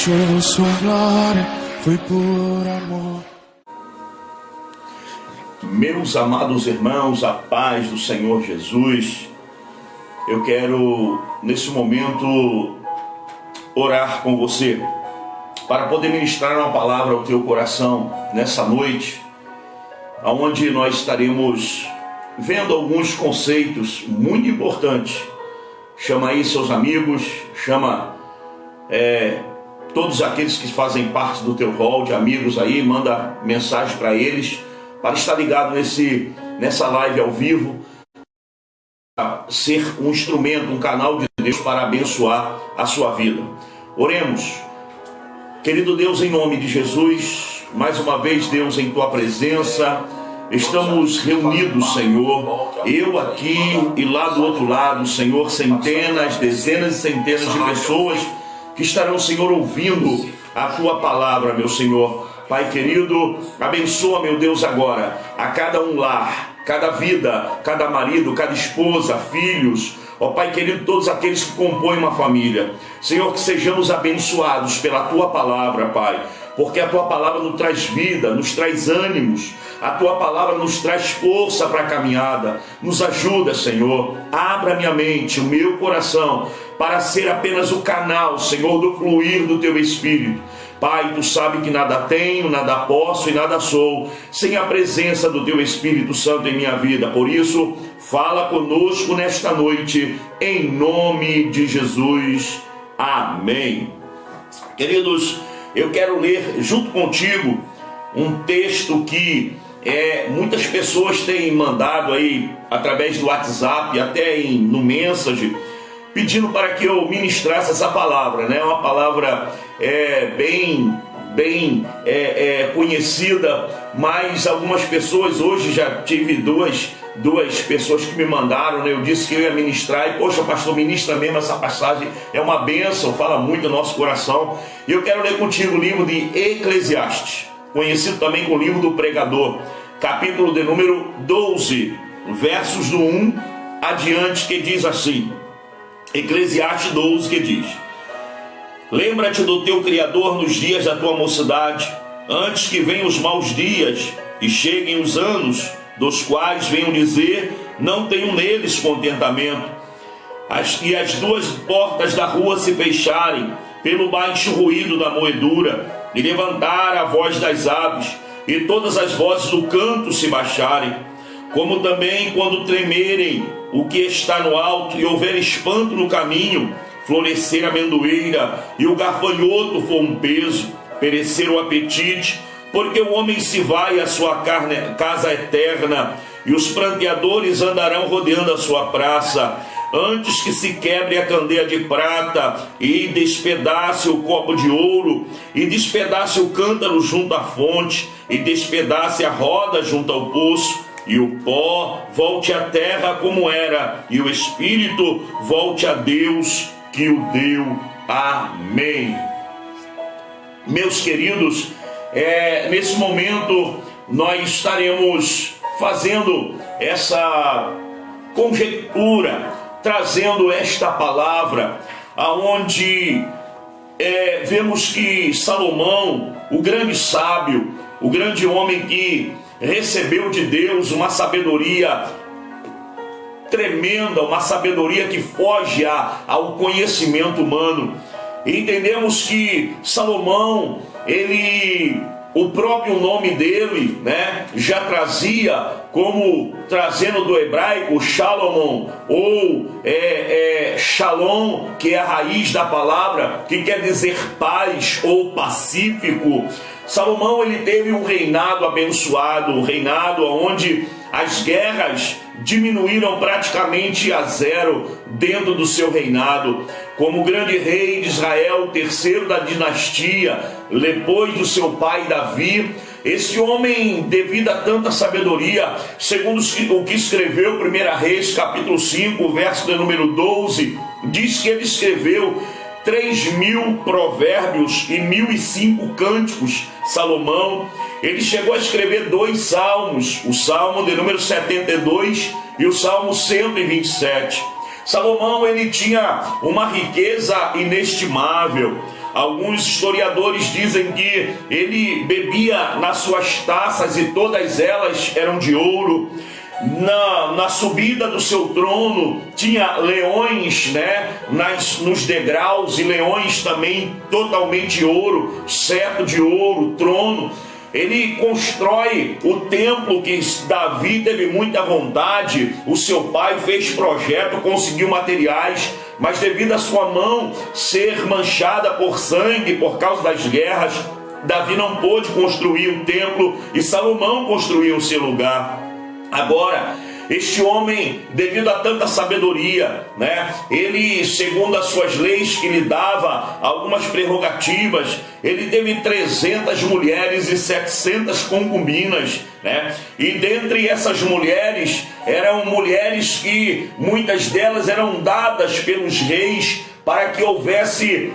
deixou sua glória, foi por amor. Meus amados irmãos, a paz do Senhor Jesus, eu quero nesse momento orar com você para poder ministrar uma palavra ao teu coração nessa noite, onde nós estaremos vendo alguns conceitos muito importantes. Chama aí seus amigos, chama todos aqueles que fazem parte do teu rol de amigos aí, manda mensagem para eles, para estar ligado nessa live ao vivo, para ser um instrumento, um canal de Deus para abençoar a sua vida. Oremos. Querido Deus, em nome de Jesus, mais uma vez, Deus, em tua presença, estamos reunidos, Senhor, eu aqui e lá do outro lado, Senhor, centenas, dezenas e centenas de pessoas que estarão, Senhor, ouvindo a tua palavra, meu Senhor. Pai querido, abençoa, meu Deus, agora a cada um lar, cada vida, cada marido, cada esposa, filhos, ó Pai querido, todos aqueles que compõem uma família. Senhor, que sejamos abençoados pela tua palavra, Pai, porque a tua palavra nos traz vida, nos traz ânimos, a tua palavra nos traz força para a caminhada. Nos ajuda, Senhor, abra minha mente, o meu coração, para ser apenas o canal, Senhor, do fluir do teu Espírito. Pai, tu sabes que nada tenho, nada posso e nada sou sem a presença do teu Espírito Santo em minha vida. Por isso, fala conosco nesta noite, em nome de Jesus. Amém. Queridos, eu quero ler junto contigo um texto que muitas pessoas têm mandado aí através do WhatsApp, até no Message, pedindo para que eu ministrasse essa palavra, né? Uma palavra bem conhecida, mas algumas pessoas, hoje já tive duas pessoas que me mandaram, né? Eu disse que eu ia ministrar e, poxa, pastor, ministra mesmo, essa passagem é uma bênção, fala muito no nosso coração. E eu quero ler contigo o livro de Eclesiastes, conhecido também como o livro do pregador, capítulo de número 12, versos do 1 adiante, que diz assim, Eclesiastes 12, que diz: lembra-te do teu Criador nos dias da tua mocidade, antes que venham os maus dias e cheguem os anos, dos quais venham dizer, não tenho neles contentamento, e as duas portas da rua se fecharem, pelo baixo ruído da moedura, e levantar a voz das aves, e todas as vozes do canto se baixarem, como também quando tremerem o que está no alto, e houver espanto no caminho, florescer a amendoeira, e o gafanhoto for um peso, perecer o apetite, porque o homem se vai à sua casa eterna, e os pranteadores andarão rodeando a sua praça, antes que se quebre a candeia de prata, e despedace o copo de ouro, e despedace o cântaro junto à fonte, e despedace a roda junto ao poço, e o pó volte à terra como era, e o espírito volte a Deus que o deu. Amém. Meus queridos, nesse momento nós estaremos fazendo essa conjectura, trazendo esta palavra, aonde vemos que Salomão, o grande sábio, o grande homem que recebeu de Deus uma sabedoria tremenda, uma sabedoria que foge ao conhecimento humano. E entendemos que Salomão, o próprio nome dele, né, já trazia, como trazendo do hebraico Shalom, ou Shalom, que é a raiz da palavra, que quer dizer paz ou pacífico. Salomão, ele teve um reinado abençoado, um reinado onde as guerras diminuíram praticamente a zero dentro do seu reinado. Como grande rei de Israel, terceiro da dinastia, depois do seu pai Davi, esse homem, devido a tanta sabedoria, segundo o que escreveu 1 Reis, capítulo 5, verso de número 12, diz que ele escreveu 3.000 provérbios e 1.005 cânticos. Salomão, ele chegou a escrever 2 salmos, o salmo de número 72 e o salmo 127. Salomão, ele tinha uma riqueza inestimável, Alguns historiadores dizem que ele bebia nas suas taças e todas elas eram de ouro. Na subida do seu trono tinha leões, né, nos degraus, e leões também totalmente ouro, cetro de ouro, trono. Ele constrói o templo que Davi teve muita vontade. O seu pai fez projeto, conseguiu materiais, mas devido à sua mão ser manchada por sangue por causa das guerras, Davi não pôde construir o templo e Salomão construiu o seu lugar. Agora, este homem, devido a tanta sabedoria, né, ele, segundo as suas leis que lhe dava algumas prerrogativas, ele teve 300 mulheres e 700 concubinas, né? E dentre essas mulheres, eram mulheres que muitas delas eram dadas pelos reis para que houvesse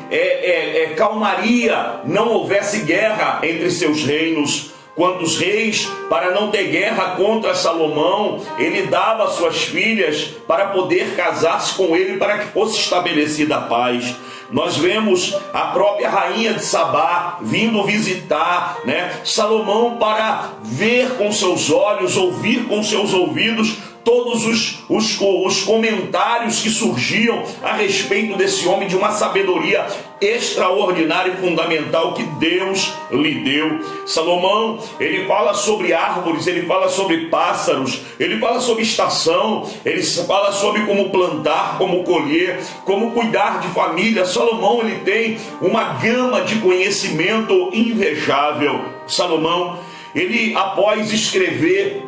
calmaria, não houvesse guerra entre seus reinos. Quantos reis, para não ter guerra contra Salomão, ele dava suas filhas para poder casar-se com ele, para que fosse estabelecida a paz. Nós vemos a própria rainha de Sabá vindo visitar, né, Salomão, para ver com seus olhos, ouvir com seus ouvidos todos os comentários que surgiam a respeito desse homem, de uma sabedoria extraordinária e fundamental que Deus lhe deu. Salomão, ele fala sobre árvores, ele fala sobre pássaros, ele fala sobre estação, ele fala sobre como plantar, como colher, como cuidar de família. Salomão, ele tem uma gama de conhecimento invejável. Salomão, ele, após escrever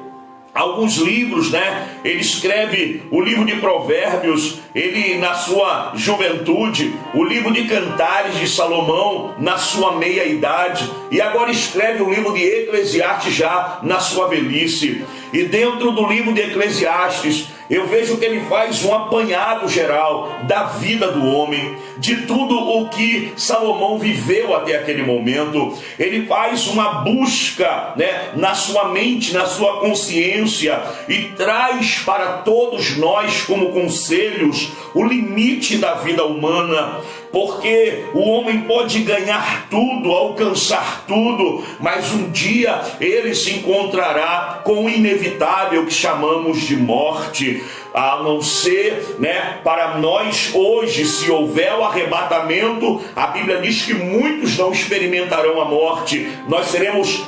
alguns livros, né? Ele escreve o livro de Provérbios, ele na sua juventude, o livro de Cantares de Salomão na sua meia-idade, e agora escreve o livro de Eclesiastes já na sua velhice. E dentro do livro de Eclesiastes, eu vejo que ele faz um apanhado geral da vida do homem, de tudo o que Salomão viveu até aquele momento. Ele faz uma busca, né, na sua mente, na sua consciência, e traz para todos nós como conselhos o limite da vida humana. Porque o homem pode ganhar tudo, alcançar tudo, mas um dia ele se encontrará com o inevitável que chamamos de morte. A não ser, né, para nós hoje, se houver o arrebatamento, a Bíblia diz que muitos não experimentarão a morte. Nós seremos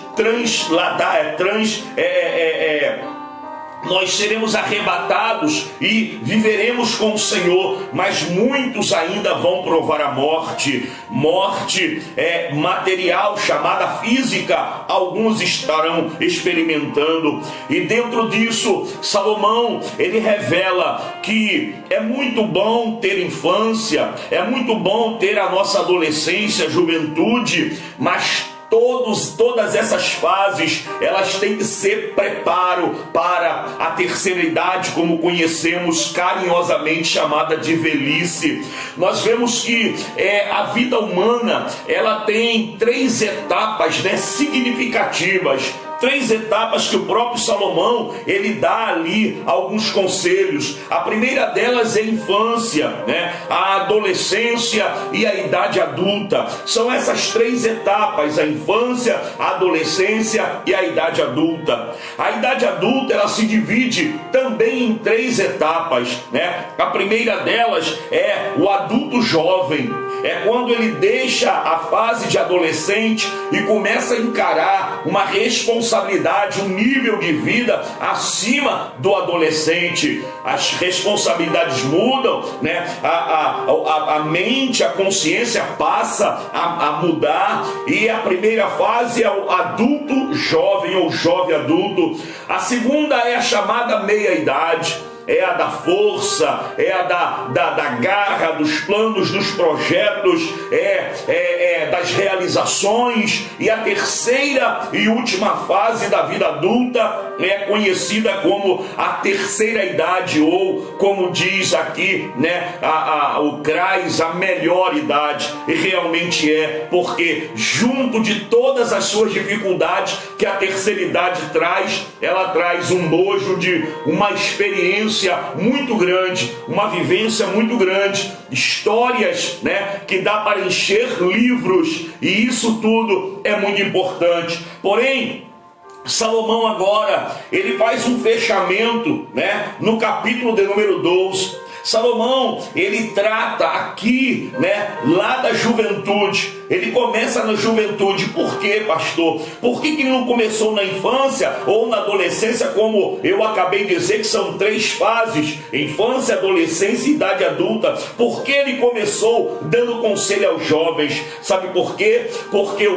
nós seremos arrebatados e viveremos com o Senhor, mas muitos ainda vão provar a morte. Morte material, chamada física, alguns estarão experimentando. E dentro disso, Salomão, ele revela que é muito bom ter infância, é muito bom ter a nossa adolescência, juventude, mas todas essas fases, elas têm que ser preparo para a terceira idade, como conhecemos carinhosamente, chamada de velhice. Nós vemos que a vida humana, ela tem 3 etapas, né, significativas. 3 etapas que o próprio Salomão, ele dá ali alguns conselhos. A primeira delas é a infância, né? A adolescência e a idade adulta. São essas 3 etapas: a infância, a adolescência e a idade adulta. A idade adulta, ela se divide também em 3 etapas, né? A primeira delas é o adulto jovem. É quando ele deixa a fase de adolescente e começa a encarar uma responsabilidade, um nível de vida acima do adolescente. As responsabilidades mudam, né? A mente, a consciência passa a mudar, e a primeira fase é o adulto jovem ou jovem adulto. A segunda é a chamada meia-idade. É a da força, é a da garra, dos planos, dos projetos, das realizações. E a terceira e última fase da vida adulta é conhecida como a terceira idade, ou como diz aqui, né, o CRAS, a melhor idade. E realmente é, porque junto de todas as suas dificuldades que a terceira idade traz, ela traz um bojo de uma experiência experiência muito grande, uma vivência muito grande, histórias, né, que dá para encher livros, e isso tudo é muito importante. Porém, Salomão agora, ele faz um fechamento, né, no capítulo de número 12. Salomão, ele trata aqui, né, lá da juventude. Ele começa na juventude. Por quê, pastor? Por que ele não começou na infância ou na adolescência, como eu acabei de dizer que são 3 fases: infância, adolescência e idade adulta? Por que ele começou dando conselho aos jovens? Sabe por quê? Porque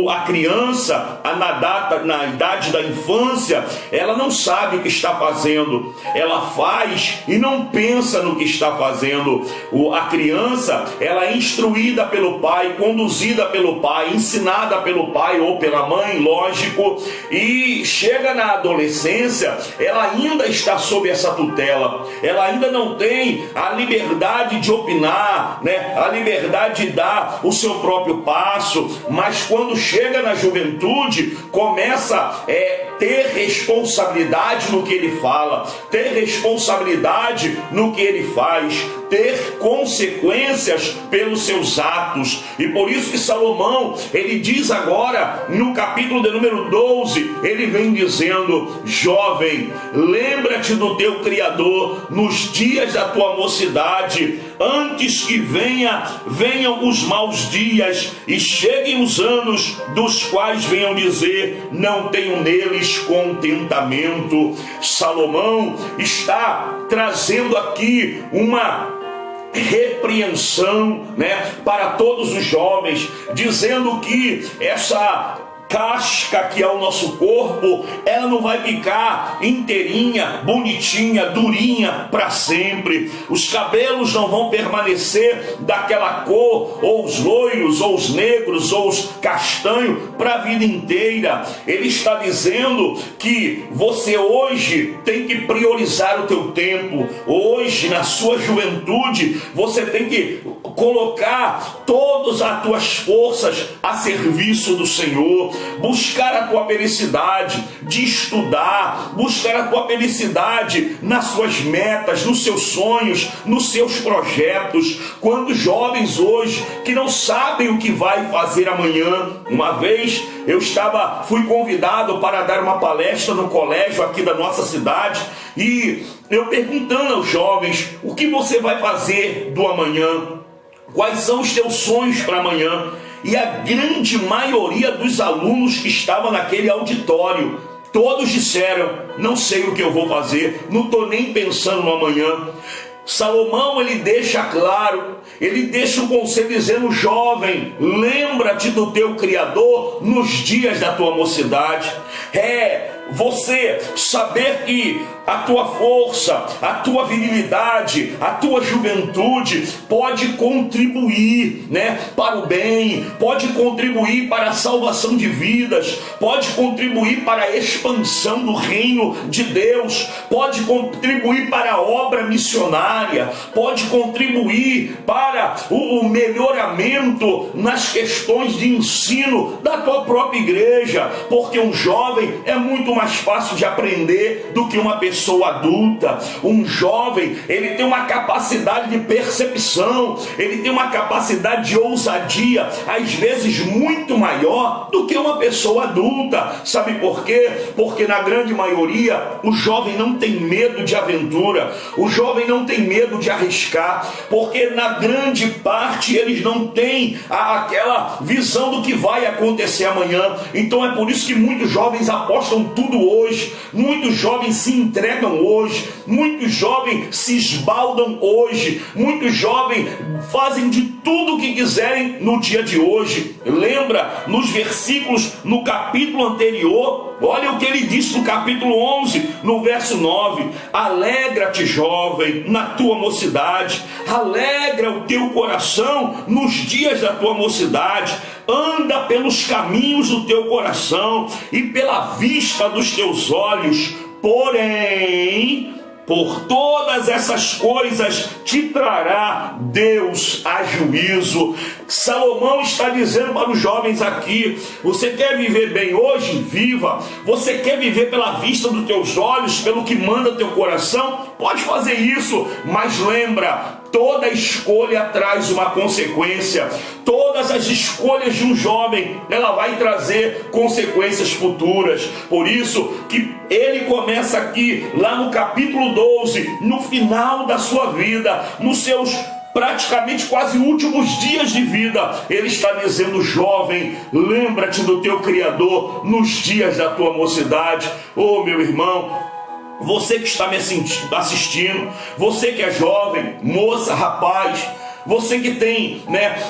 a criança, na idade da infância, ela não sabe o que está fazendo. Ela faz e não pensa no que está fazendo. A criança, ela é instruída pelo pai, conduzida pelo pai, ensinada pelo pai ou pela mãe, lógico, e chega na adolescência, ela ainda está sob essa tutela, ela ainda não tem a liberdade de opinar, né? A liberdade de dar o seu próprio passo, mas quando chega na juventude, começa a ter responsabilidade no que ele fala, ter responsabilidade no que ele faz, ter consequências pelos seus atos. E por isso que Salomão, ele diz agora no capítulo de número 12, ele vem dizendo: jovem, lembra-te do teu Criador nos dias da tua mocidade, antes que venham os maus dias e cheguem os anos dos quais venham dizer: não tenho neles contentamento. Salomão está trazendo aqui uma repreensão, né, para todos os jovens, dizendo que essa casca que é o nosso corpo, ela não vai ficar inteirinha, bonitinha, durinha para sempre. Os cabelos não vão permanecer daquela cor, ou os loiros, ou os negros, ou os castanhos para a vida inteira. Ele está dizendo que você hoje tem que priorizar o teu tempo. Hoje, na sua juventude, você tem que colocar todas as tuas forças a serviço do Senhor. Buscar a tua felicidade de estudar, buscar a tua felicidade nas suas metas, nos seus sonhos, nos seus projetos. Quantos jovens hoje que não sabem o que vai fazer amanhã? Uma vez eu fui convidado para dar uma palestra no colégio aqui da nossa cidade, e eu perguntando aos jovens: o que você vai fazer do amanhã? Quais são os teus sonhos para amanhã? E a grande maioria dos alunos que estavam naquele auditório, todos disseram: não sei o que eu vou fazer, não estou nem pensando no amanhã. Salomão, ele deixa claro, ele deixa o conselho dizendo: jovem, lembra-te do teu Criador nos dias da tua mocidade. Você saber que a tua força, a tua virilidade, a tua juventude pode contribuir, né, para o bem, pode contribuir para a salvação de vidas, pode contribuir para a expansão do reino de Deus, pode contribuir para a obra missionária, pode contribuir para o melhoramento nas questões de ensino da tua própria igreja, porque um jovem é muito mais fácil de aprender do que uma pessoa adulta. Um jovem, ele tem uma capacidade de percepção, ele tem uma capacidade de ousadia, às vezes muito maior do que uma pessoa adulta. Sabe por quê? Porque na grande maioria o jovem não tem medo de aventura, o jovem não tem medo de arriscar, porque na grande parte eles não têm aquela visão do que vai acontecer amanhã. Então é por isso que muitos jovens apostam tudo hoje, muitos jovens se entregam hoje, muitos jovens se esbaldam hoje, muitos jovens fazem de tudo o que quiserem no dia de hoje. Lembra nos versículos no capítulo anterior? Olha o que ele disse no capítulo 11, no verso 9: alegra-te, jovem, na tua mocidade, alegra o teu coração nos dias da tua mocidade, anda pelos caminhos do teu coração e pela vista dos teus olhos, porém por todas essas coisas te trará Deus a juízo. Salomão está dizendo para os jovens aqui: você quer viver bem hoje? Viva. Você quer viver pela vista dos teus olhos, pelo que manda teu coração? Pode fazer isso, mas lembra, toda escolha traz uma consequência. Todas as escolhas de um jovem, ela vai trazer consequências futuras. Por isso que ele começa aqui, lá no capítulo 12, no final da sua vida, nos seus praticamente quase últimos dias de vida, ele está dizendo: jovem, lembra-te do teu Criador nos dias da tua mocidade. Oh, meu irmão, você que está me assistindo, você que é jovem, moça, rapaz, você que tem,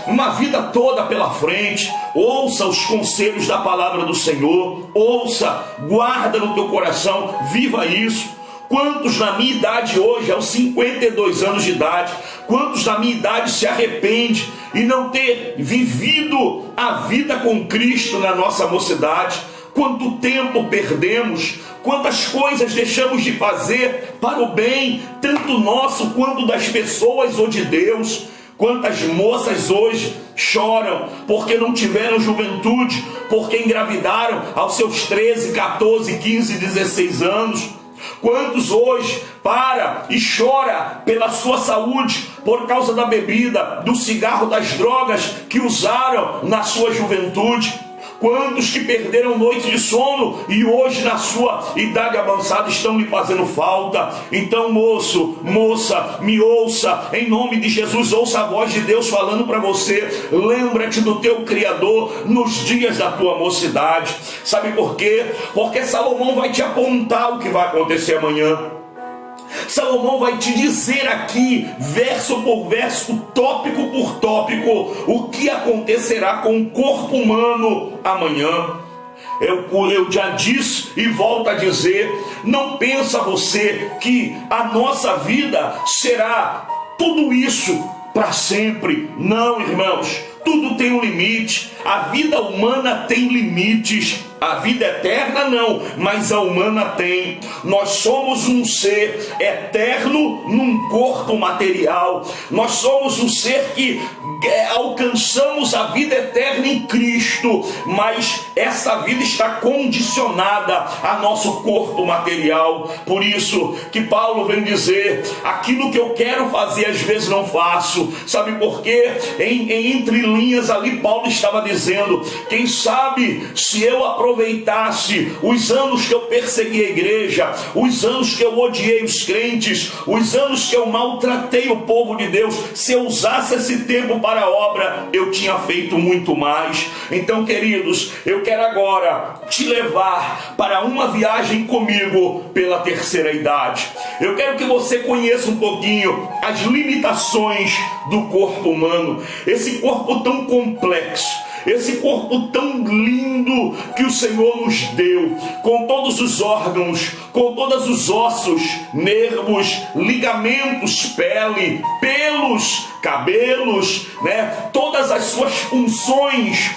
uma vida toda pela frente, ouça os conselhos da palavra do Senhor, ouça, guarda no teu coração, viva isso. Quantos na minha idade hoje, aos 52 anos de idade, quantos na minha idade se arrepende e não ter vivido a vida com Cristo na nossa mocidade? Quanto tempo perdemos, quantas coisas deixamos de fazer para o bem, tanto nosso quanto das pessoas ou de Deus. Quantas moças hoje choram porque não tiveram juventude, porque engravidaram aos seus 13, 14, 15, 16 anos. Quantos hoje para e chora pela sua saúde por causa da bebida, do cigarro, das drogas que usaram na sua juventude? Quantos que perderam noite de sono e hoje na sua idade avançada estão lhe fazendo falta? Então, moço, moça, me ouça, em nome de Jesus, ouça a voz de Deus falando para você: lembra-te do teu Criador nos dias da tua mocidade. Sabe por quê? Porque Salomão vai te apontar o que vai acontecer amanhã. Salomão vai te dizer aqui, verso por verso, tópico por tópico, o que acontecerá com o corpo humano amanhã. Eu já disse e volto a dizer: não pensa você que a nossa vida será tudo isso para sempre. Não, irmãos, tudo tem um limite. A vida humana tem limites. A vida eterna não, mas a humana tem. Nós somos um ser eterno num corpo material. Nós somos um ser que alcançamos a vida eterna em Cristo, mas essa vida está condicionada a nosso corpo material. Por isso que Paulo vem dizer: aquilo que eu quero fazer às vezes não faço. Sabe por quê? Entre linhas ali Paulo estava dizendo: quem sabe se eu aproveitasse os anos que eu persegui a igreja, os anos que eu odiei os crentes, os anos que eu maltratei o povo de Deus, se eu usasse esse tempo para a obra, eu tinha feito muito mais. Então, queridos, eu quero agora te levar para uma viagem comigo pela terceira idade. Eu quero que você conheça um pouquinho as limitações do corpo humano, esse corpo tão complexo, esse corpo tão lindo que o Senhor nos deu, com todos os órgãos, com todos os ossos, nervos, ligamentos, pele, pelos, cabelos, todas as suas funções,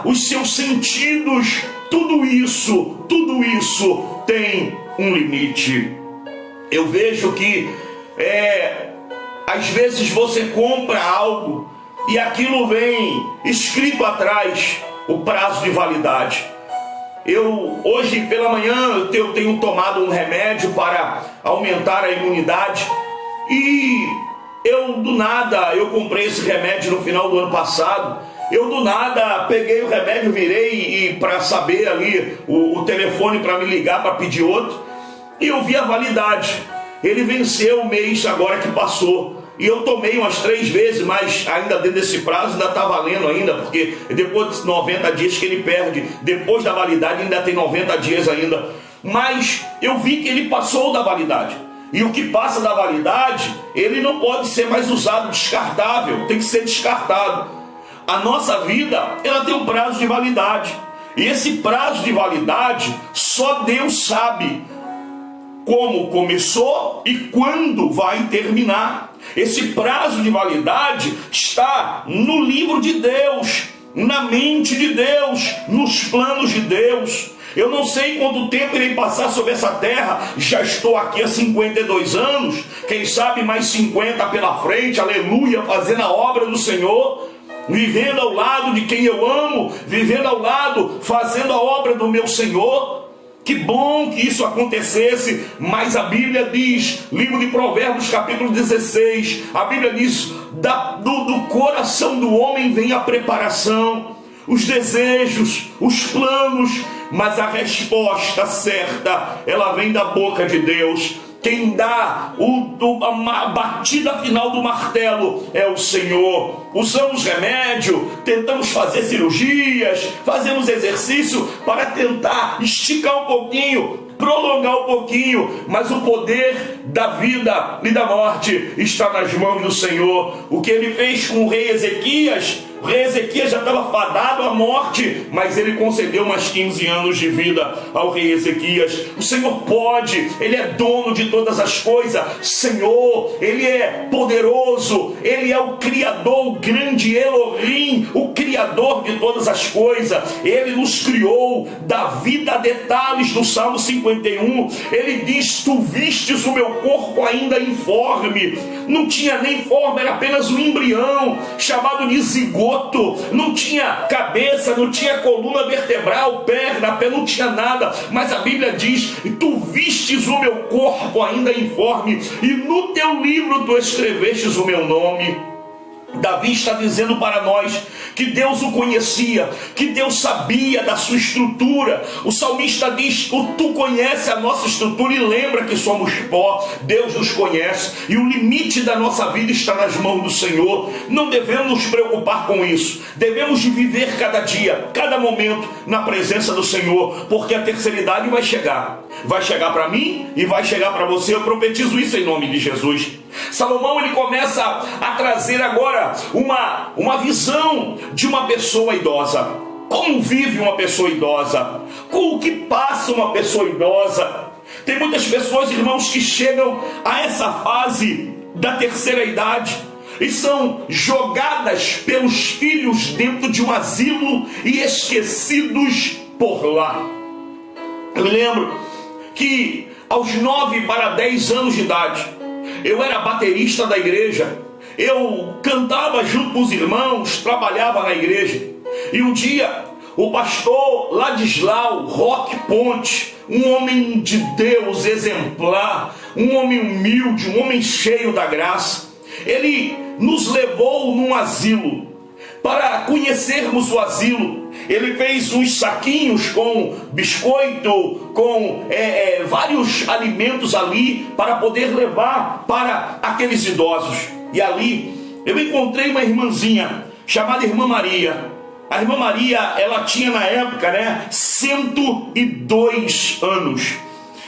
os seus sentidos, tudo isso tem um limite. Eu vejo que às vezes você compra algo e aquilo vem escrito atrás o prazo de validade. Hoje pela manhã eu tenho tomado um remédio para aumentar a imunidade e do nada eu comprei esse remédio no final do ano passado. Eu do nada peguei o remédio, virei para saber ali o telefone para me ligar para pedir outro, e eu vi a validade. Ele venceu o mês agora que passou. E eu tomei umas 3 vezes, mas ainda dentro desse prazo ainda está valendo ainda, porque depois de 90 dias que ele perde, depois da validade ainda tem 90 dias ainda. Mas eu vi que ele passou da validade. E o que passa da validade, ele não pode ser mais usado, descartável, tem que ser descartado. A nossa vida, ela tem um prazo de validade. E esse prazo de validade, só Deus sabe como começou e quando vai terminar. Esse prazo de validade está no livro de Deus, na mente de Deus, nos planos de Deus. Eu não sei quanto tempo irei passar sobre essa terra. Já estou aqui há 52 anos. Quem sabe mais 50 pela frente. Aleluia, fazendo a obra do Senhor. Vivendo ao lado de quem eu amo. Vivendo ao lado, fazendo a obra do meu Senhor. Que bom que isso acontecesse. Mas a Bíblia diz, livro de Provérbios capítulo 16. A Bíblia diz, do coração do homem vem a preparação, os desejos, os planos, mas a resposta certa, ela vem da boca de Deus. Quem dá a batida final do martelo é o Senhor. Usamos remédio, tentamos fazer cirurgias, fazemos exercício para tentar esticar um pouquinho, prolongar um pouquinho, mas o poder da vida e da morte está nas mãos do Senhor. O que ele fez com o rei Ezequias, o rei Ezequias já estava fadado à morte, mas ele concedeu mais 15 anos de vida ao rei Ezequias. O Senhor pode, ele é dono de todas as coisas. Senhor, ele é poderoso, ele é o Criador, o grande Elohim, o Criador de todas as coisas. Ele nos criou, dá vida a detalhes no Salmo 51. Ele diz, tu vistes o meu corpo ainda informe. Não tinha nem forma, era apenas um embrião, chamado de zigoto. Não tinha cabeça, não tinha coluna vertebral, perna, pé, não tinha nada. Mas a Bíblia diz, tu vistes o meu corpo ainda informe, e no teu livro tu escrevestes o meu nome. Davi está dizendo para nós que Deus o conhecia, que Deus sabia da sua estrutura. O salmista diz, tu conhece a nossa estrutura e lembra que somos pó. Deus nos conhece e o limite da nossa vida está nas mãos do Senhor. Não devemos nos preocupar com isso. Devemos viver cada dia, cada momento na presença do Senhor, porque a terceira idade vai chegar. Vai chegar para mim e vai chegar para você. Eu profetizo isso em nome de Jesus. Salomão, ele começa a trazer agora uma visão de uma pessoa idosa. Como vive uma pessoa idosa? Com o que passa uma pessoa idosa? Tem muitas pessoas, irmãos, que chegam a essa fase da terceira idade e são jogadas pelos filhos dentro de um asilo e esquecidos por lá. Eu me lembro que aos 9 para 10 anos de idade, eu era baterista da igreja, eu cantava junto com os irmãos, trabalhava na igreja, e um dia o pastor Ladislau Roque Ponte, um homem de Deus exemplar, um homem humilde, um homem cheio da graça, ele nos levou num asilo, para conhecermos o asilo. Ele fez uns saquinhos com biscoito, com vários alimentos ali, para poder levar para aqueles idosos. E ali eu encontrei uma irmãzinha, chamada Irmã Maria. A Irmã Maria, ela tinha na época, 102 anos.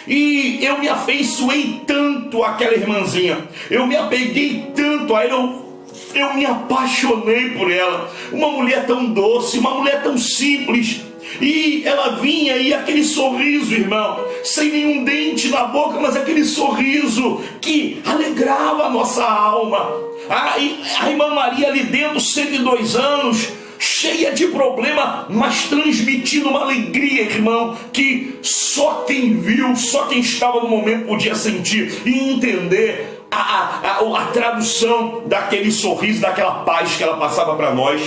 E eu me afeiçoei tanto àquela irmãzinha, eu me apeguei tanto a ela, eu me apaixonei por ela. Uma mulher tão doce, uma mulher tão simples. E ela vinha e aquele sorriso, irmão, sem nenhum dente na boca, mas aquele sorriso que alegrava a nossa alma. A Irmã Maria ali dentro, 102 anos, cheia de problema, mas transmitindo uma alegria, irmão, que só quem viu, só quem estava no momento podia sentir e entender a tradução daquele sorriso, daquela paz que ela passava para nós.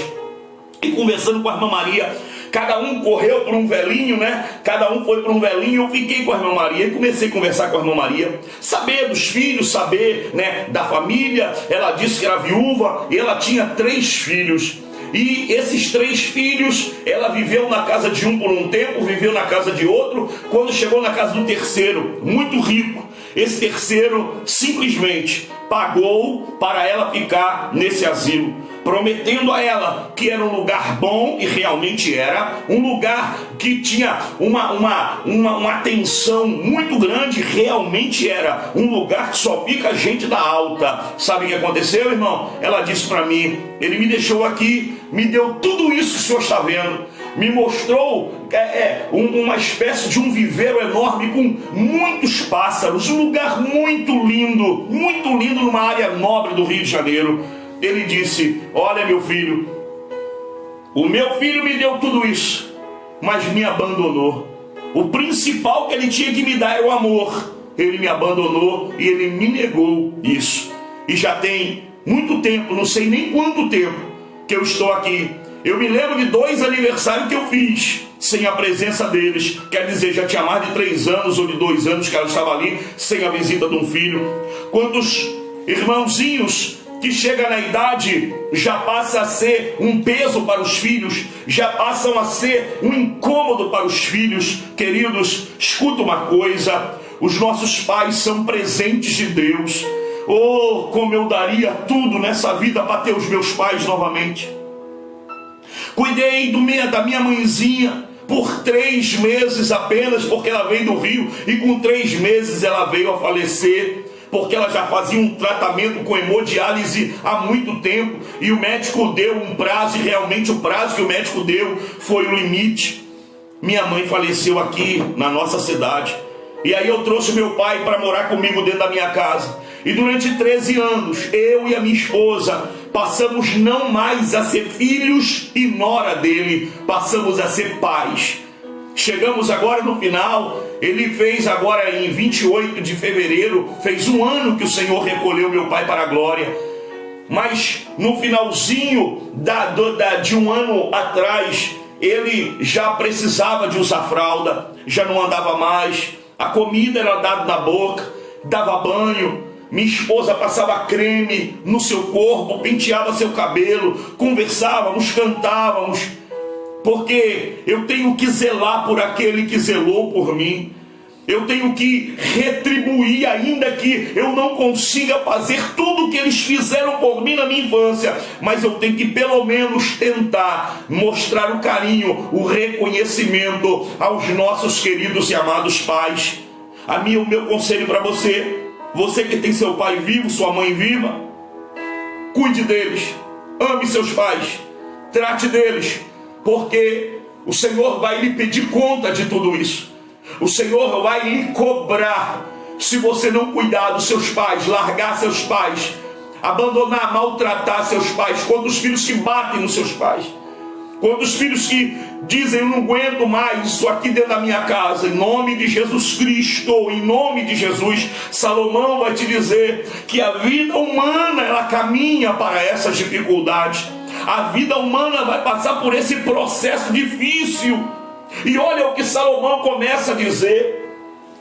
E conversando com a Irmã Maria, cada um correu para um velhinho, cada um foi para um velhinho. Eu fiquei com a Irmã Maria e comecei a conversar com a Irmã Maria, saber dos filhos, saber da família. Ela disse que era viúva e ela tinha 3 filhos. E esses 3 filhos, ela viveu na casa de um por um tempo, viveu na casa de outro. Quando chegou na casa do terceiro, muito rico, esse terceiro simplesmente pagou para ela ficar nesse asilo, prometendo a ela que era um lugar bom, e realmente era um lugar que tinha uma atenção muito grande. Realmente era um lugar que só fica gente da alta. Sabe o que aconteceu, irmão? Ela disse para mim, ele me deixou aqui, me deu tudo isso que o senhor está vendo, me mostrou uma espécie de um viveiro enorme com muitos pássaros, um lugar muito lindo numa área nobre do Rio de Janeiro. Ele disse, olha meu filho, o meu filho me deu tudo isso, mas me abandonou. O principal que ele tinha que me dar era o amor. Ele me abandonou e ele me negou isso. E já tem muito tempo, não sei nem quanto tempo, que eu estou aqui. Eu me lembro de 2 aniversários que eu fiz sem a presença deles. Quer dizer, já tinha mais de 3 anos ou de 2 anos que ela estava ali, sem a visita de um filho. Quantos irmãozinhos que chegam na idade já passa a ser um peso para os filhos, já passam a ser um incômodo para os filhos. Queridos, escuta uma coisa: os nossos pais são presentes de Deus. Oh, como eu daria tudo nessa vida para ter os meus pais novamente. Cuidei da minha mãezinha por 3 meses apenas, porque ela veio do Rio, e com 3 meses ela veio a falecer, porque ela já fazia um tratamento com hemodiálise há muito tempo, e o médico deu um prazo, e realmente o prazo que o médico deu foi o limite. Minha mãe faleceu aqui na nossa cidade, e aí eu trouxe meu pai para morar comigo dentro da minha casa, e durante 13 anos, eu e a minha esposa passamos não mais a ser filhos e nora dele, passamos a ser pais. Chegamos agora no final. Ele fez agora em 28 de fevereiro, fez 1 ano que o Senhor recolheu meu pai para a glória. Mas no finalzinho de 1 ano atrás, ele já precisava de usar fralda, já não andava mais, a comida era dada na boca, dava banho. Minha esposa passava creme no seu corpo, penteava seu cabelo, conversávamos, cantávamos, porque eu tenho que zelar por aquele que zelou por mim. Eu tenho que retribuir, ainda que eu não consiga fazer tudo o que eles fizeram por mim na minha infância, mas eu tenho que pelo menos tentar mostrar o carinho, o reconhecimento aos nossos queridos e amados pais. O meu conselho para você: você que tem seu pai vivo, sua mãe viva, cuide deles, ame seus pais, trate deles, porque o Senhor vai lhe pedir conta de tudo isso. O Senhor vai lhe cobrar se você não cuidar dos seus pais, largar seus pais, abandonar, maltratar seus pais. Quantos filhos que batem nos seus pais, quantos filhos que dizem: eu não aguento mais isso aqui dentro da minha casa. Em nome de Jesus Cristo, em nome de Jesus, Salomão vai te dizer que a vida humana, ela caminha para essas dificuldades. A vida humana vai passar por esse processo difícil. E olha o que Salomão começa a dizer.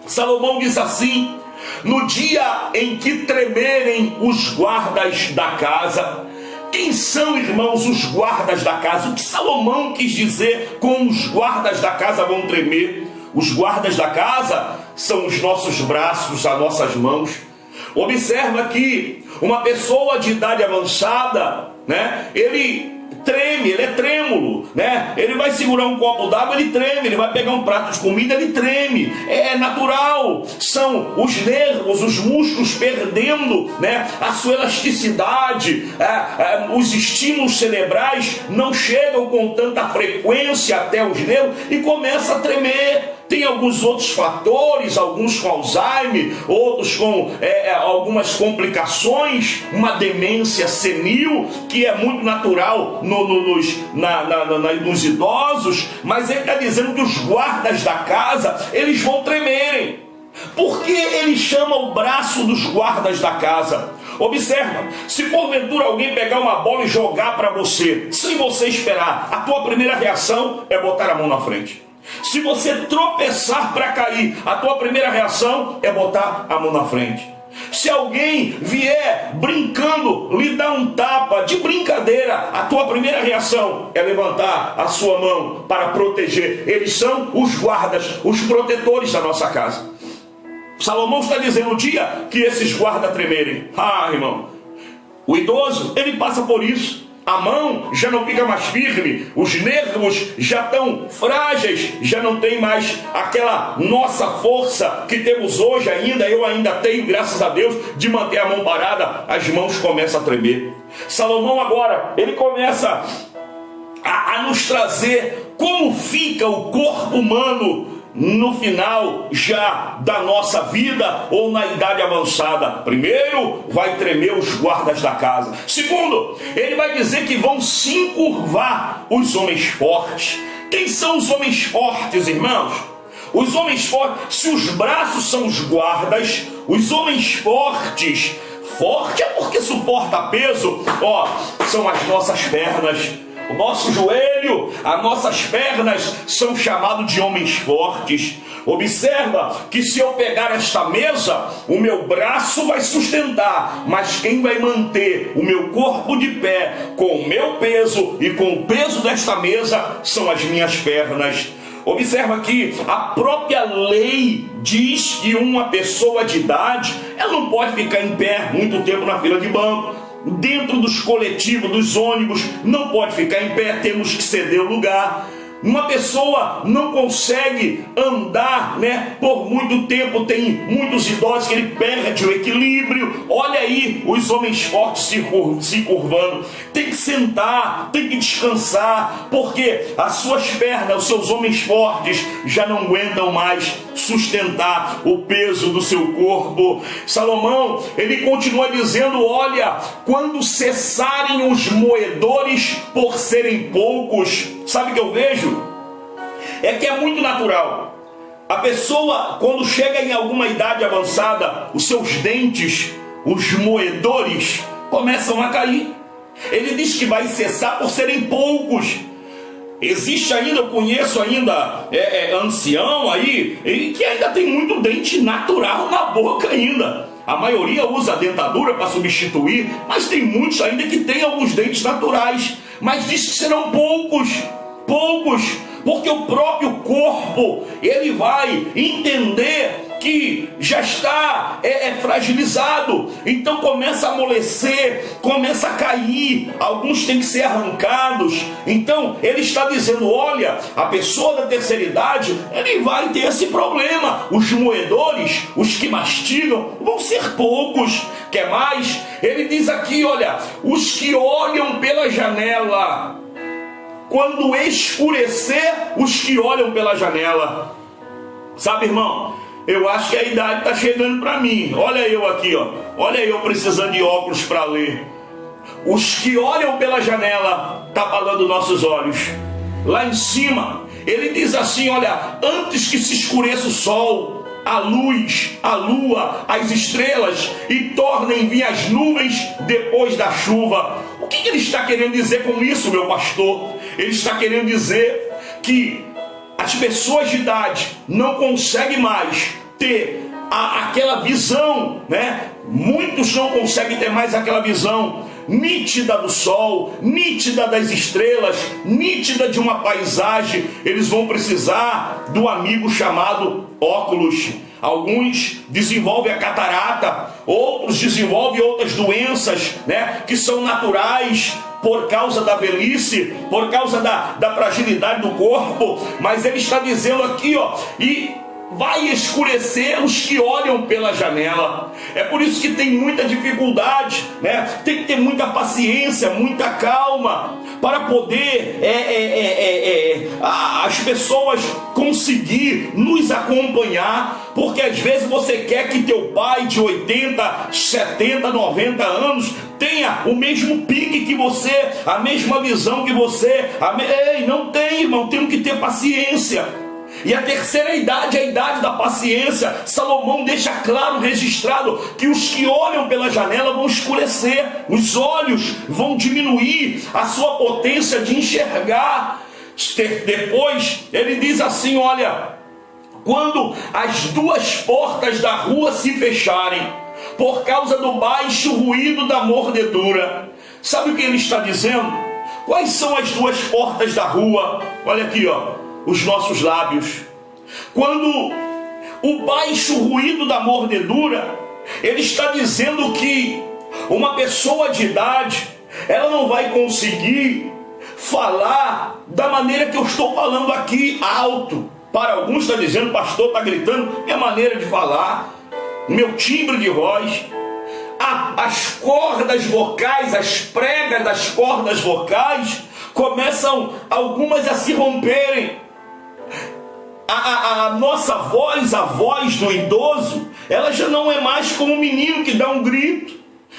Salomão diz assim: no dia em que tremerem os guardas da casa. Quem são, irmãos, os guardas da casa? O que Salomão quis dizer com os guardas da casa vão tremer? Os guardas da casa são os nossos braços, as nossas mãos. Observa que uma pessoa de idade avançada, ele treme, ele é trêmulo, ele vai segurar um copo d'água, ele treme, ele vai pegar um prato de comida, ele treme, é natural. São os nervos, os músculos perdendo, a sua elasticidade, os estímulos cerebrais não chegam com tanta frequência até os nervos e começa a tremer. Tem alguns outros fatores, alguns com Alzheimer, outros com algumas complicações, uma demência senil, que é muito natural nos idosos, mas ele está dizendo que os guardas da casa, eles vão tremerem. Por que ele chama o braço dos guardas da casa? Observa, se porventura alguém pegar uma bola e jogar para você, sem você esperar, a tua primeira reação é botar a mão na frente. Se você tropeçar para cair, a tua primeira reação é botar a mão na frente. Se alguém vier brincando, lhe dar um tapa de brincadeira, a tua primeira reação é levantar a sua mão para proteger. Eles são os guardas, os protetores da nossa casa. Salomão está dizendo: o dia que esses guardas tremerem, irmão, o idoso, ele passa por isso. A mão já não fica mais firme, os nervos já estão frágeis, já não tem mais aquela nossa força que temos hoje ainda. Eu ainda tenho, graças a Deus, de manter a mão parada, as mãos começam a tremer. Salomão agora, ele começa a nos trazer como fica o corpo humano no final já da nossa vida ou na idade avançada. Primeiro, vai tremer os guardas da casa. Segundo, ele vai dizer que vão se encurvar os homens fortes. Quem são os homens fortes, irmãos? Os homens fortes, se os braços são os guardas, os homens fortes, forte é porque suporta peso, ó, são as nossas pernas. O nosso joelho, as nossas pernas são chamados de homens fortes. Observa que se eu pegar esta mesa, o meu braço vai sustentar, mas quem vai manter o meu corpo de pé com o meu peso e com o peso desta mesa são as minhas pernas. Observa que a própria lei diz que uma pessoa de idade, ela não pode ficar em pé muito tempo na fila de banco. Dentro dos coletivos, dos ônibus, não pode ficar em pé, temos que ceder o lugar. Uma pessoa não consegue andar, por muito tempo. Tem muitos idosos que ele perde o equilíbrio. Olha aí os homens fortes se curvando. Tem que sentar, tem que descansar, porque as suas pernas, os seus homens fortes já não aguentam mais sustentar o peso do seu corpo. Salomão, ele continua dizendo, olha, quando cessarem os moedores por serem poucos, sabe o que eu vejo? É que é muito natural. A pessoa, quando chega em alguma idade avançada, os seus dentes, os moedores, começam a cair. Ele diz que vai cessar por serem poucos. Existe ainda, eu conheço ainda ancião aí, que ainda tem muito dente natural na boca ainda. A maioria usa a dentadura para substituir, mas tem muitos ainda que tem alguns dentes naturais. Mas diz que serão poucos, porque o próprio corpo, ele vai entender que já está fragilizado, então começa a amolecer, começa a cair, alguns têm que ser arrancados. Então ele está dizendo, olha, a pessoa da terceira idade, ele vai ter esse problema, os moedores, os que mastigam, vão ser poucos. Quer mais? Ele diz aqui, olha, os que olham pela janela, quando escurecer, os que olham pela janela. Sabe, irmão, eu acho que a idade está chegando para mim. Olha eu aqui, ó. Olha eu precisando de óculos para ler. Os que olham pela janela, está falando nossos olhos. Lá em cima, ele diz assim, olha, antes que se escureça o sol, a luz, a lua, as estrelas, e tornem vir as nuvens depois da chuva. O que ele está querendo dizer com isso, meu pastor? Ele está querendo dizer que as pessoas de idade não conseguem mais ter aquela visão, Muitos não conseguem ter mais aquela visão nítida do sol, nítida das estrelas, nítida de uma paisagem. Eles vão precisar do amigo chamado óculos. Alguns desenvolvem a catarata, outros desenvolvem outras doenças, que são naturais por causa da velhice, por causa da fragilidade do corpo. Mas ele está dizendo aqui, ó, e vai escurecer os que olham pela janela. É por isso que tem muita dificuldade, Tem que ter muita paciência, muita calma, para poder as pessoas conseguir nos acompanhar, porque às vezes você quer que teu pai de 80, 70, 90 anos tenha o mesmo pique que você, a mesma visão que você. Ei, não tem, irmão, temos que ter paciência. E a terceira idade é a idade da paciência. Salomão deixa claro, registrado, que os que olham pela janela vão escurecer, os olhos vão diminuir a sua potência de enxergar. Depois ele diz assim, olha, quando as duas portas da rua se fecharem, por causa do baixo ruído da mordedura. Sabe o que ele está dizendo? Quais são as duas portas da rua? Olha aqui, ó, os nossos lábios. Quando o baixo ruído da mordedura, ele está dizendo que uma pessoa de idade, ela não vai conseguir falar da maneira que eu estou falando aqui, alto. Para alguns está dizendo, pastor, está gritando, minha maneira de falar, meu timbre de voz, as cordas vocais, as pregas das cordas vocais começam algumas a se romperem. A nossa voz, a voz do idoso, ela já não é mais como um menino que dá um grito.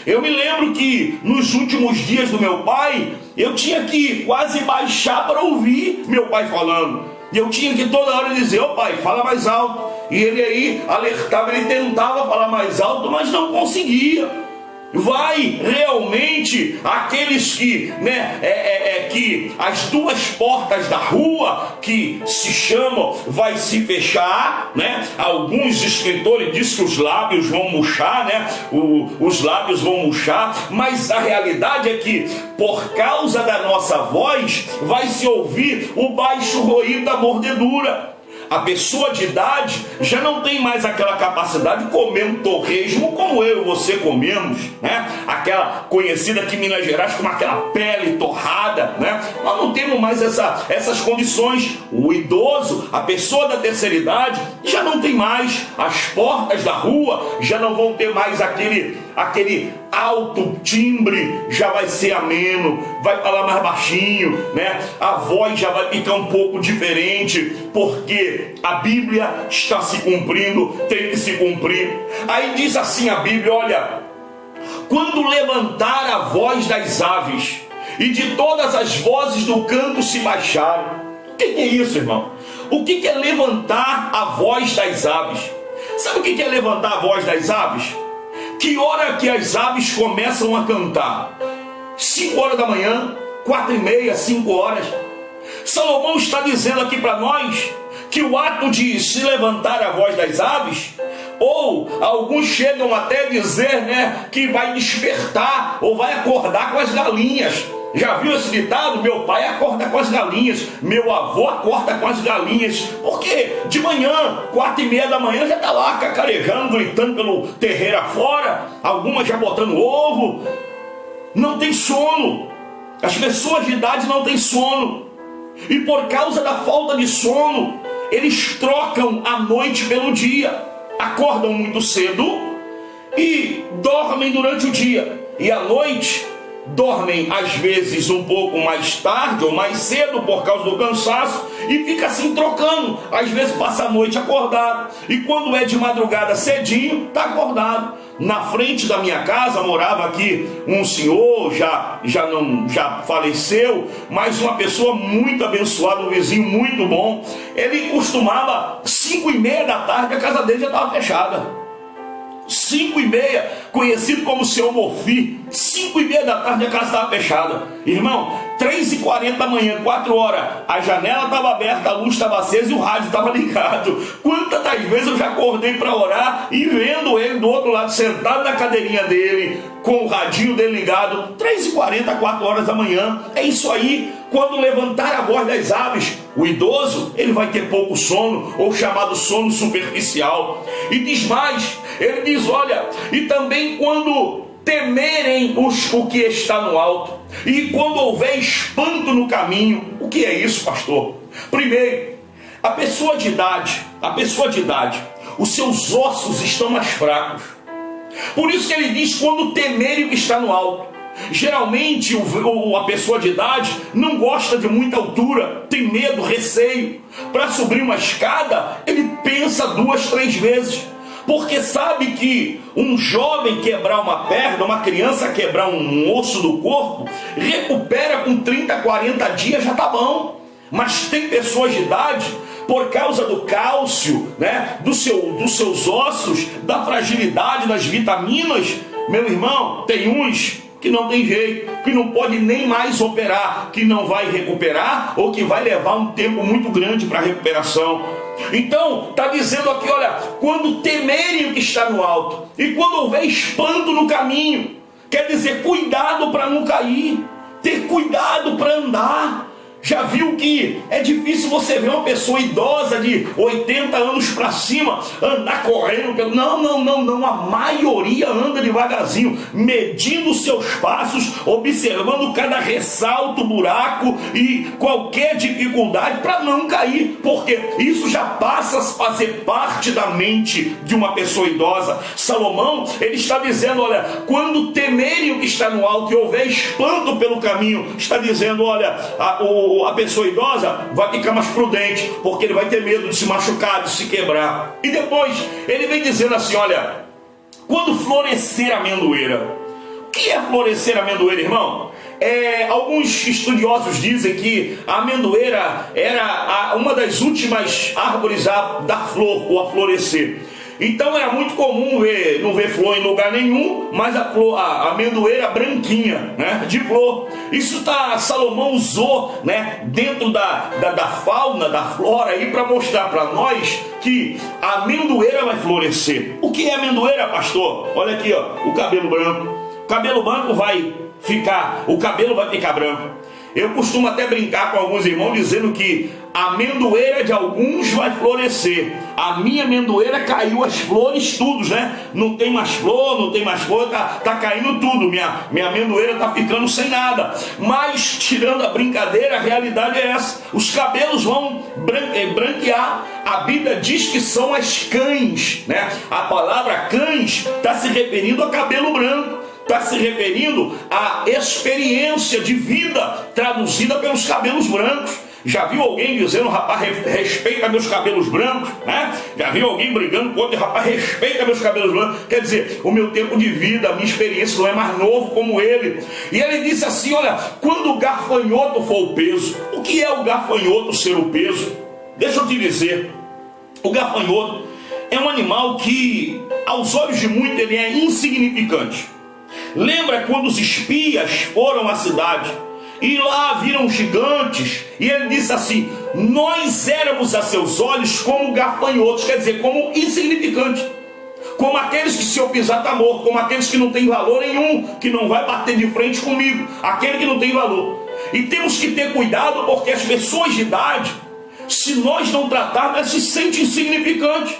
Eu me lembro que nos últimos dias do meu pai, eu tinha que quase baixar para ouvir meu pai falando. E eu tinha que toda hora dizer: ô pai, fala mais alto. E ele aí alertava, ele tentava falar mais alto, mas não conseguia. Vai realmente aqueles que, que as duas portas da rua que se chamam, vai se fechar, Alguns escritores dizem que os lábios vão murchar, os lábios vão murchar, mas a realidade é que por causa da nossa voz vai se ouvir o baixo ruído da mordedura. A pessoa de idade já não tem mais aquela capacidade de comer um torresmo como eu e você comemos, Aquela conhecida aqui em Minas Gerais como aquela pele torrada, Nós não temos mais essas condições. O idoso, a pessoa da terceira idade, já não tem mais. As portas da rua já não vão ter mais aquele alto timbre, já vai ser ameno, vai falar mais baixinho, A voz já vai ficar um pouco diferente, porque a Bíblia está se cumprindo, tem que se cumprir. Aí diz assim a Bíblia: olha, quando levantar a voz das aves e de todas as vozes do canto se baixarem. O que é isso, irmão? O que é levantar a voz das aves? Sabe o que é levantar a voz das aves? Que hora que as aves começam a cantar? 5 horas da manhã, 4h30, 5 horas. Salomão está dizendo aqui para nós que o ato de se levantar a voz das aves, ou alguns chegam até a dizer, que vai despertar ou vai acordar com as galinhas. Já viu esse ditado? Meu pai acorda com as galinhas, meu avô acorda com as galinhas. Porque de manhã, 4h30 da manhã, já está lá cacarejando, gritando pelo terreiro afora, algumas já botando ovo. Não tem sono. As pessoas de idade não têm sono. E por causa da falta de sono, eles trocam a noite pelo dia. Acordam muito cedo e dormem durante o dia. E à noite dormem às vezes um pouco mais tarde ou mais cedo por causa do cansaço e fica assim trocando. Às vezes passa a noite acordado e quando é de madrugada cedinho está acordado. Na frente da minha casa morava aqui um senhor, já faleceu, mas uma pessoa muito abençoada, um vizinho muito bom. Ele costumava 5h30 da tarde, a casa dele já estava fechada. 5h30, conhecido como Seu Mofi. 5h30 da tarde a casa estava fechada. Irmão, 3h40 da manhã, 4 horas, a janela estava aberta, a luz estava acesa e o rádio estava ligado. Quantas das vezes eu já acordei para orar e vendo ele do outro lado, sentado na cadeirinha dele, com o radinho dele ligado, 3h40, 4 horas da manhã. É isso aí. Quando levantar a voz das aves, o idoso, ele vai ter pouco sono, ou chamado sono superficial. E diz mais, ele diz, olha, e também quando temerem o que está no alto, e quando houver espanto no caminho. O que é isso, pastor? Primeiro, a pessoa de idade, os seus ossos estão mais fracos. Por isso que ele diz, quando temerem o que está no alto. Geralmente a pessoa de idade não gosta de muita altura, tem medo, receio. Para subir uma escada, ele pensa 2, 3 vezes, porque sabe que um jovem quebrar uma perna, uma criança quebrar um osso do corpo, recupera com 30, 40 dias, já está bom. Mas tem pessoas de idade, por causa do cálcio, dos seus ossos, da fragilidade das vitaminas, meu irmão, tem uns que não tem jeito, que não pode nem mais operar, que não vai recuperar ou que vai levar um tempo muito grande para a recuperação. Então, está dizendo aqui, olha, quando temerem o que está no alto e quando houver espanto no caminho, quer dizer, cuidado para não cair, ter cuidado para andar. Já viu que é difícil você ver uma pessoa idosa de 80 anos para cima andar correndo? Não, a maioria anda devagarzinho, medindo os seus passos, observando cada ressalto, buraco e qualquer dificuldade para não cair, porque isso já passa a fazer parte da mente de uma pessoa idosa. Salomão, ele está dizendo, olha, quando temerem o que está no alto e houver espanto pelo caminho, está dizendo, olha, a pessoa idosa vai ficar mais prudente, porque ele vai ter medo de se machucar, de se quebrar. E depois ele vem dizendo assim, olha, quando florescer a amendoeira. O que é florescer a amendoeira, irmão? Alguns estudiosos dizem que a amendoeira era uma das últimas árvores a dar flor ou a florescer. Então era muito comum não ver flor em lugar nenhum, mas a amendoeira branquinha, né, de flor. Salomão usou, né, dentro da fauna, da flora, para mostrar para nós que a amendoeira vai florescer. O que é amendoeira, pastor? Olha aqui, ó, o cabelo branco. O cabelo branco o cabelo vai ficar branco. Eu costumo até brincar com alguns irmãos dizendo que a amendoeira de alguns vai florescer. A minha amendoeira caiu as flores, tudo, né? Não tem mais flor, tá caindo tudo. Minha amendoeira tá ficando sem nada. Mas, tirando a brincadeira, a realidade é essa. Os cabelos vão branquear. A Bíblia diz que são as cães, né? A palavra cães está se referindo a cabelo branco. Está se referindo à experiência de vida traduzida pelos cabelos brancos. Já viu alguém dizendo, rapaz, respeita meus cabelos brancos, né? Já viu alguém brigando com outro, rapaz, respeita meus cabelos brancos? Quer dizer, o meu tempo de vida, a minha experiência não é mais novo como ele. E ele disse assim, olha, quando o gafanhoto for o peso, o que é o gafanhoto ser o peso? Deixa eu te dizer, o gafanhoto é um animal que, aos olhos de muitos, ele é insignificante. Lembra quando os espias foram à cidade e lá viram gigantes, e ele disse assim, nós éramos a seus olhos como gafanhotos, quer dizer, como insignificantes, como aqueles que se eu pisar está morto, como aqueles que não têm valor nenhum, que não vai bater de frente comigo, aquele que não tem valor. E temos que ter cuidado, porque as pessoas de idade, se nós não tratarmos, elas se sentem insignificantes.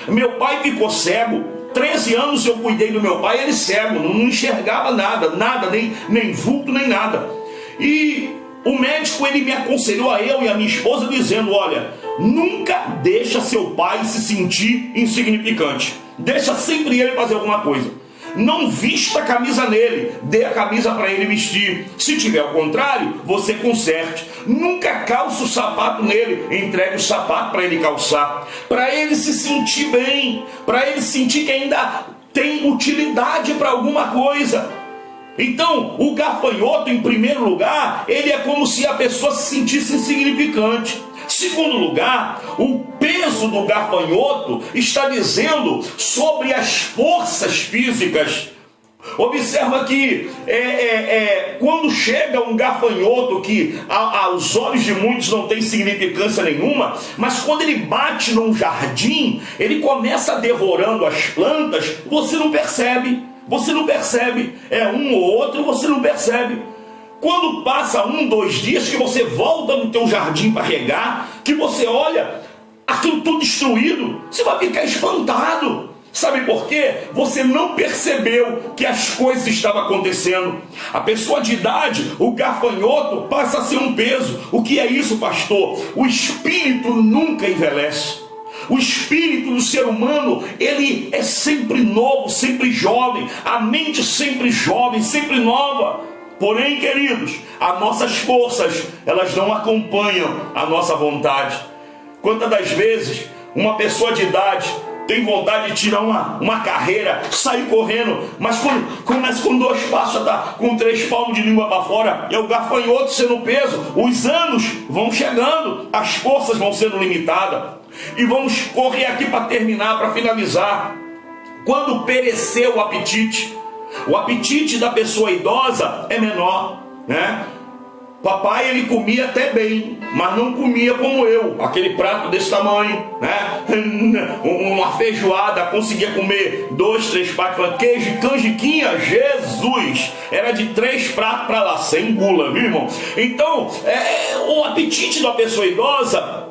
Meu pai ficou cego. 13 anos eu cuidei do meu pai, ele cego, não enxergava nada, nem vulto, nem nada. E o médico, ele me aconselhou a eu e a minha esposa, dizendo, olha, nunca deixa seu pai se sentir insignificante. Deixa sempre ele fazer alguma coisa. Não vista a camisa nele, dê a camisa para ele vestir. Se tiver ao contrário, você conserte. Nunca calça o sapato nele, entregue o sapato para ele calçar, para ele se sentir bem, para ele sentir que ainda tem utilidade para alguma coisa. Então, o gafanhoto, em primeiro lugar, ele é como se a pessoa se sentisse insignificante. Segundo lugar, o peso do gafanhoto está dizendo sobre as forças físicas. Observa que quando chega um gafanhoto que aos olhos de muitos não tem significância nenhuma, mas quando ele bate num jardim, ele começa devorando as plantas, você não percebe. É um ou outro, você não percebe. Quando passa 1, 2 dias que você volta no teu jardim para regar, que você olha aquilo tudo destruído, você vai ficar espantado. Sabe por quê? Você não percebeu que as coisas estavam acontecendo. A pessoa de idade, o gafanhoto, passa a ser um peso. O que é isso, pastor? O espírito nunca envelhece. O espírito do ser humano, ele é sempre novo, sempre jovem. A mente sempre jovem, sempre nova. Porém, queridos, as nossas forças, elas não acompanham a nossa vontade. Quantas das vezes uma pessoa de idade tem vontade de tirar uma carreira, sair correndo, mas quando começa com 2 passos, tá com 3 palmos de língua para fora, é o gafanhoto sendo peso, os anos vão chegando, as forças vão sendo limitadas, e vamos correr aqui para terminar, para finalizar. Quando pereceu o apetite da pessoa idosa é menor, né? Papai, ele comia até bem, mas não comia como eu, aquele prato desse tamanho, né? Uma feijoada, conseguia comer 2, 3 pratos, queijo, canjiquinha, Jesus, era de 3 pratos para lá, sem gula, viu, irmão? Então, o apetite da pessoa idosa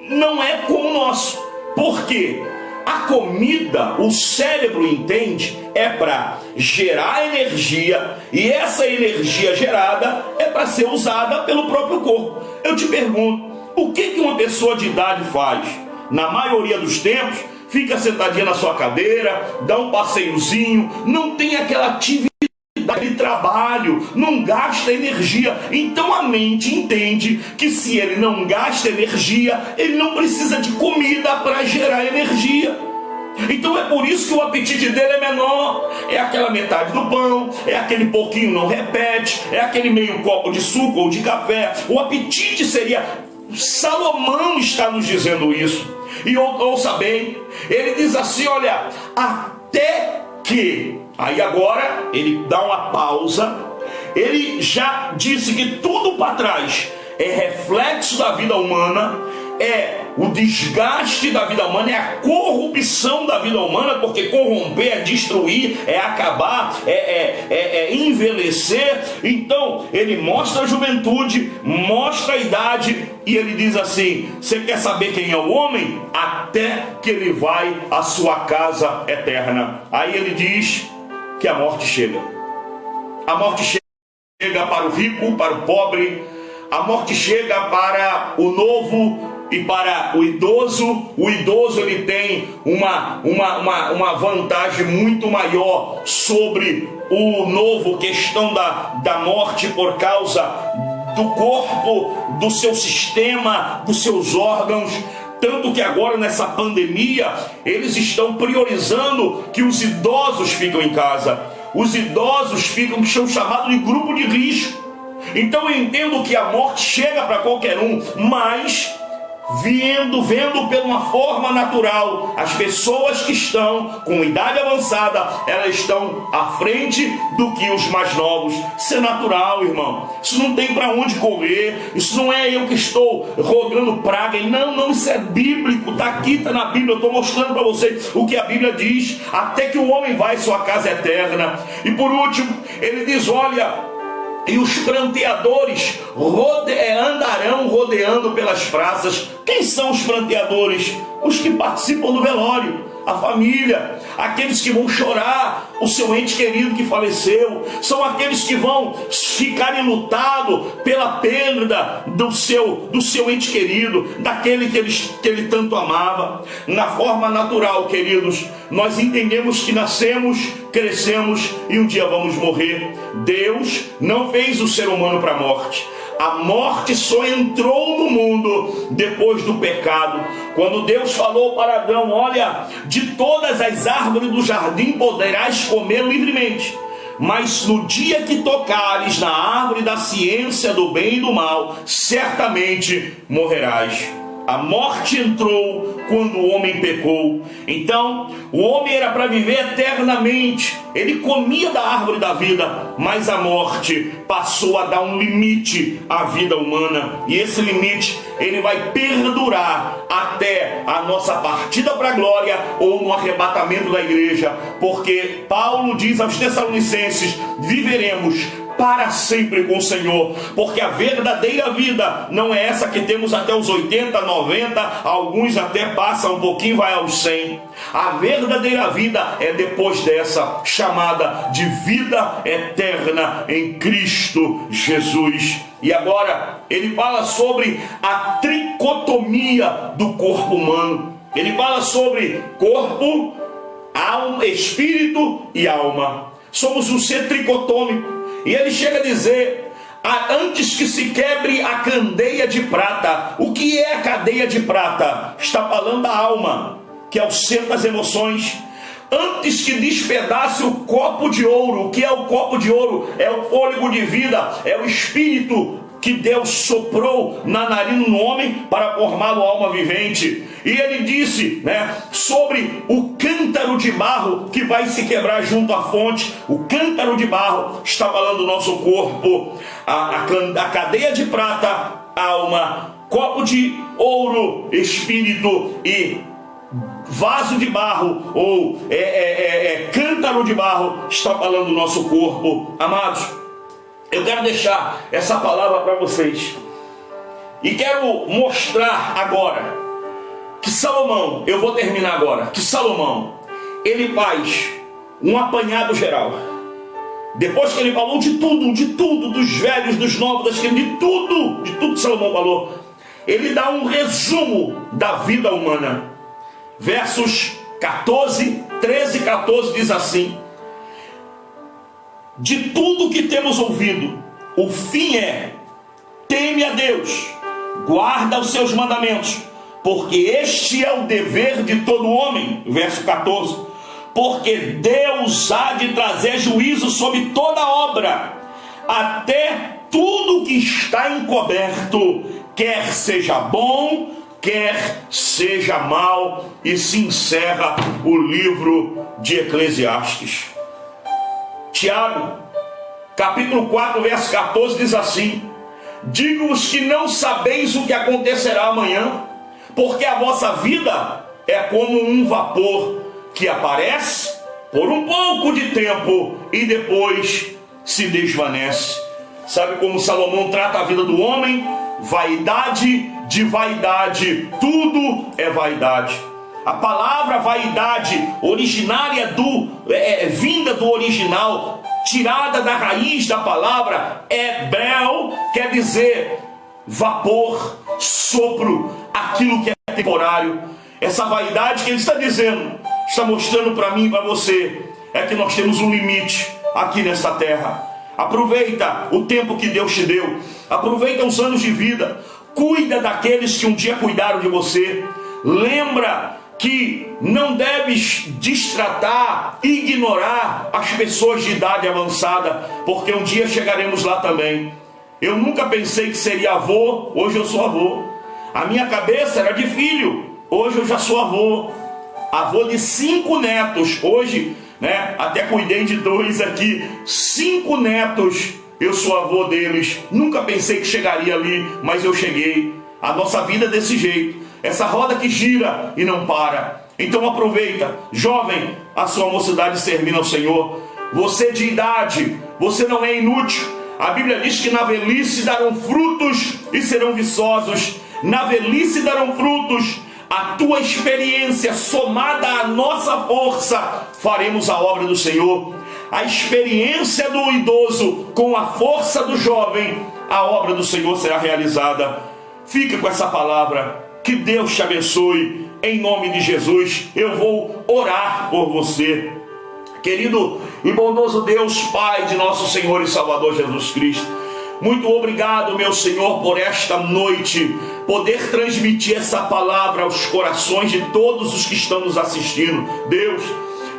não é como o nosso. Por quê? A comida, o cérebro entende, é para gerar energia, e essa energia gerada é para ser usada pelo próprio corpo. Eu te pergunto, o que uma pessoa de idade faz? Na maioria dos tempos, fica sentadinha na sua cadeira, dá um passeiozinho, não tem aquela atividade de trabalho, não gasta energia. Então a mente entende que se ele não gasta energia, ele não precisa de comida para gerar energia. Então é por isso que o apetite dele é menor. É aquela metade do pão, é aquele pouquinho não repete, é aquele meio copo de suco ou de café. O apetite seria... Salomão está nos dizendo isso. E ouça bem, ele diz assim, olha, até que... Aí agora ele dá uma pausa. Ele já disse que tudo para trás é reflexo da vida humana, é o desgaste da vida humana, é a corrupção da vida humana, porque corromper é destruir, é acabar, é envelhecer. Então ele mostra a juventude, mostra a idade, e ele diz assim: você quer saber quem é o homem? Até que ele vai à sua casa eterna. Aí ele diz que a morte chega. A morte chega para o rico, para o pobre. A morte chega para o novo e para o idoso. O idoso ele tem uma vantagem muito maior sobre o novo, questão da morte por causa do corpo, do seu sistema, dos seus órgãos. Tanto que agora nessa pandemia eles estão priorizando que os idosos ficam em casa. Os idosos ficam, que são chamados de grupo de risco. Então eu entendo que a morte chega para qualquer um, mas vendo por uma forma natural, as pessoas que estão com idade avançada, elas estão à frente do que os mais novos. Isso é natural, irmão. Isso não tem para onde correr. Isso não é eu que estou rogando praga. Não, isso é bíblico. Está aqui, está na Bíblia. Eu estou mostrando para vocês o que a Bíblia diz. Até que o homem vai à sua casa eterna. E por último, ele diz, olha... E os pranteadores andarão rodeando pelas praças. Quem são os pranteadores? Os que participam do velório, a família, aqueles que vão chorar o seu ente querido que faleceu. São aqueles que vão ficar enlutados pela perda do seu ente querido, daquele que ele tanto amava. Na forma natural, queridos, nós entendemos que nascemos, crescemos e um dia vamos morrer. Deus não fez o ser humano para a morte. A morte só entrou no mundo depois do pecado. Quando Deus falou para Adão, olha, de todas as árvores do jardim poderás comer livremente, mas no dia que tocares na árvore da ciência do bem e do mal, certamente morrerás. A morte entrou quando o homem pecou. Então, o homem era para viver eternamente. Ele comia da árvore da vida, mas a morte passou a dar um limite à vida humana. E esse limite, ele vai perdurar até a nossa partida para a glória ou no arrebatamento da igreja. Porque Paulo diz aos Tessalonicenses, viveremos para sempre com o Senhor, porque a verdadeira vida não é essa que temos até os 80, 90, alguns até passam um pouquinho, vai aos 100. A verdadeira vida é depois dessa, chamada de vida eterna em Cristo Jesus. E agora ele fala sobre a tricotomia do corpo humano. Ele fala sobre corpo, alma, espírito e alma. Somos um ser tricotômico. E ele chega a dizer, antes que se quebre a candeia de prata. O que é a cadeia de prata? Está falando da alma, que é o centro das emoções. Antes que despedace o copo de ouro. O que é o copo de ouro? É o fôlego de vida, é o espírito que Deus soprou na narina no homem para formá-lo alma vivente. E ele disse, sobre o cântaro de barro que vai se quebrar junto à fonte. O cântaro de barro está falando do nosso corpo. A cadeia de prata, alma. Copo de ouro, espírito. E vaso de barro ou cântaro de barro está falando do nosso corpo. Amados, eu quero deixar essa palavra para vocês e quero mostrar agora que Salomão, eu vou terminar agora, que Salomão, ele faz um apanhado geral. Depois que ele falou de tudo, dos velhos, dos novos, das crianças, de tudo que Salomão falou, ele dá um resumo da vida humana. Versos 13 e 14 diz assim: de tudo que temos ouvido, o fim é: teme a Deus, guarda os seus mandamentos, porque este é o dever de todo homem. Verso 14: porque Deus há de trazer juízo sobre toda obra, até tudo que está encoberto, quer seja bom, quer seja mal. E se encerra o livro de Eclesiastes. Tiago, capítulo 4, verso 14, diz assim: digo-vos que não sabeis o que acontecerá amanhã, porque a vossa vida é como um vapor que aparece por um pouco de tempo e depois se desvanece. Sabe como Salomão trata a vida do homem? Vaidade de vaidade, tudo é vaidade. A palavra vaidade, originária vinda do original, tirada da raiz da palavra hebreu, quer dizer vapor, sopro, aquilo que é temporário. Essa vaidade que ele está dizendo, está mostrando para mim e para você, é que nós temos um limite aqui nesta terra. Aproveita o tempo que Deus te deu, aproveita os anos de vida, cuida daqueles que um dia cuidaram de você. Lembra que não deves destratar, ignorar as pessoas de idade avançada, porque um dia chegaremos lá também. Eu nunca pensei que seria avô, hoje eu sou avô. A minha cabeça era de filho, hoje eu já sou avô. Avô de 5 netos, hoje, até cuidei de 2 aqui, 5 netos, eu sou avô deles. Nunca pensei que chegaria ali, mas eu cheguei. A nossa vida é desse jeito, essa roda que gira e não para. Então aproveita, jovem, a sua mocidade servindo ao Senhor. Você de idade, você não é inútil. A Bíblia diz que na velhice darão frutos e serão viçosos. Na velhice darão frutos. A tua experiência somada à nossa força, faremos a obra do Senhor. A experiência do idoso com a força do jovem, a obra do Senhor será realizada. Fica com essa palavra. Que Deus te abençoe. Em nome de Jesus, eu vou orar por você. Querido e bondoso Deus, Pai de nosso Senhor e Salvador Jesus Cristo, muito obrigado, meu Senhor, por esta noite poder transmitir essa palavra aos corações de todos os que estão nos assistindo. Deus,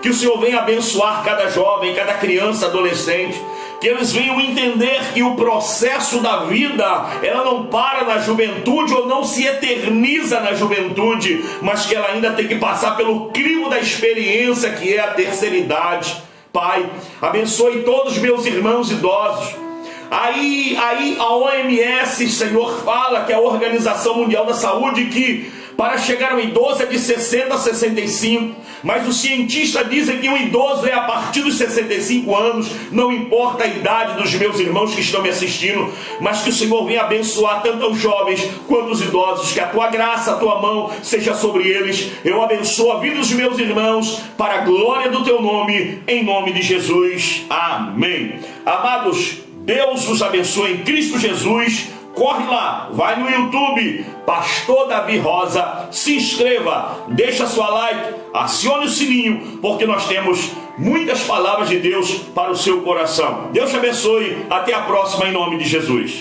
que o Senhor venha abençoar cada jovem, cada criança, adolescente, que eles venham entender que o processo da vida, ela não para na juventude ou não se eterniza na juventude, mas que ela ainda tem que passar pelo crivo da experiência, que é a terceira idade. Pai, abençoe todos os meus irmãos idosos. Aí a OMS, Senhor, fala, que é a Organização Mundial da Saúde, que para chegar ao idoso é de 60 a 65, mas os cientistas dizem que o idoso é a partir dos 65 anos, não importa a idade dos meus irmãos que estão me assistindo, mas que o Senhor venha abençoar tanto os jovens quanto os idosos, que a tua graça, a tua mão seja sobre eles. Eu abençoo a vida dos meus irmãos, para a glória do teu nome, em nome de Jesus, amém. Amados, Deus os abençoe em Cristo Jesus. Corre lá, vai no YouTube, Pastor Davi Rosa, se inscreva, deixa sua like, acione o sininho, porque nós temos muitas palavras de Deus para o seu coração. Deus te abençoe, até a próxima em nome de Jesus.